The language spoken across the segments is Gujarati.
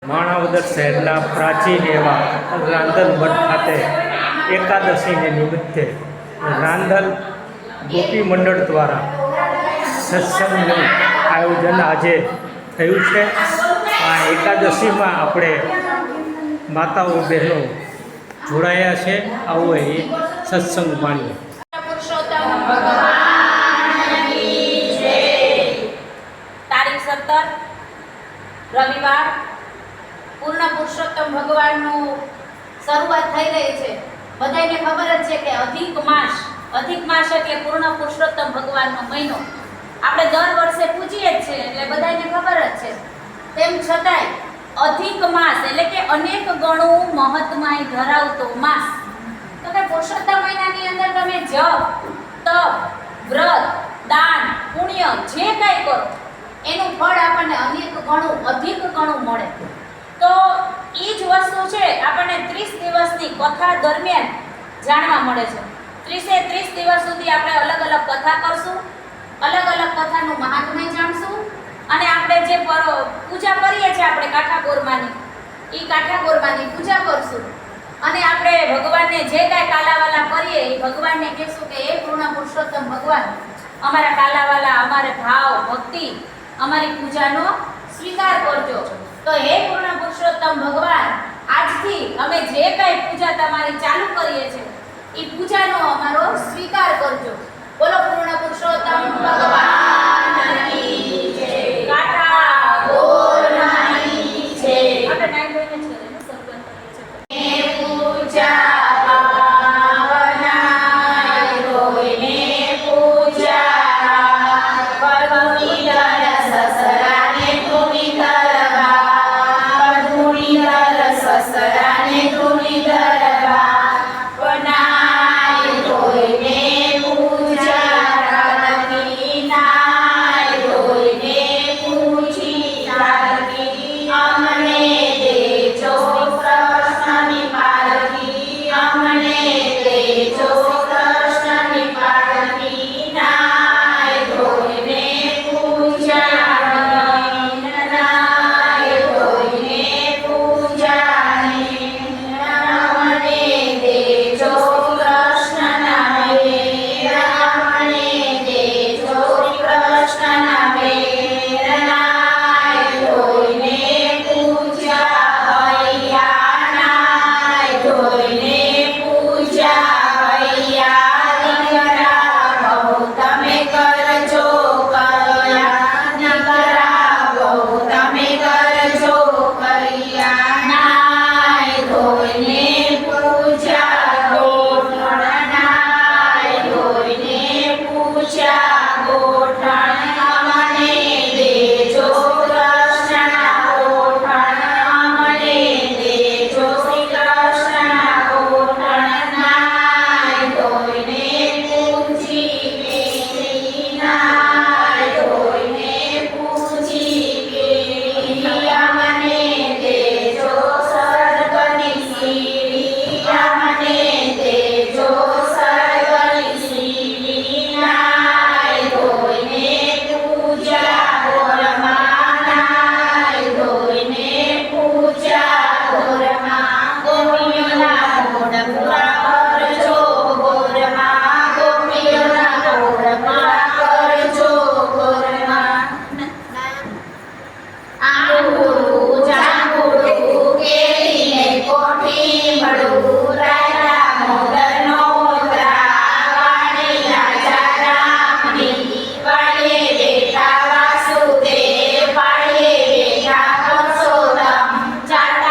માણાવદર શહેરના પ્રાચીન એવા રાંદલ મઠ ખાતે એકાદશીને નિમિત્તે રાંદલ ગોપી મંડળ દ્વારા સત્સંગનું આયોજન આજે થયું છે। આ એકાદશીમાં આપણે માતાઓ બહેનો જોડાયા છે। આવો એ સત્સંગ માણીએ। તારીખ 17 રવિવાર પૂર્ણ પુરુષોત્તમ ભગવાનનું શરૂઆત થઈ રહી છે। બધાને ખબર જ છે કે અધિક માસ એટલે પૂર્ણ પુરુષોત્તમ ભગવાનનો મહિનો આપણે દર વર્ષે પૂજીએ જ છે, એટલે બધાને ખબર જ છે। તેમ છતાંય અધિક માસ એટલે કે અનેક ગણું મહત્ત્વ ધરાવતો માસ, તો કે પુરુષોત્તમ મહિનાની અંદર તમે જપ, તપ, વ્રત, દાન, પુણ્ય જે કાંઈ કરો એનું ફળ આપણને અનેક ગણું અધિક ગણું મળે। તો એ જ વસ્તુ છે આપણને 30 દિવસની કથા દરમિયાન જાણવા મળે છે। 30 દિવસ સુધી આપણે અલગ અલગ કથા કરશું, અલગ અલગ કથાનું મહાત્મ્ય જાણશું, અને આપણે જે પૂજા કરીએ છીએ આપણે કાઠાગોરમાની, એ કાઠાગોરમાની પૂજા કરશું, અને આપણે ભગવાનને જે કાંઈ કાલાવાલા કરીએ એ ભગવાનને કહેશું કે એ પૂર્ણ પુરુષોત્તમ ભગવાન અમારા કાલાવાલા, અમારે ભાવ ભક્તિ અમારી પૂજાનો સ્વીકાર કરજો। તો હે પૂર્ણ પુરુષોત્તમ ભગવાન, આજથી અમે જે કાંઈ પૂજા તમારી ચાલુ કરીએ છીએ એ પૂજાનો અમારો સ્વીકાર કરજો। બોલો પૂર્ણ પુરુષોત્તમ ભગવાનની જય, કાઠાગોરમાની જય। આપણે નાઈ ધોઈને જ કરીએ, શરૂઆત કરીએ છીએ। પૂજા ચાર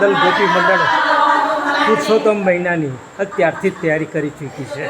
રાંદલ ગોપી મંડળ પુરુષોત્તમ મહિનાની અત્યારથી જ તૈયારી કરી ચૂકી છે.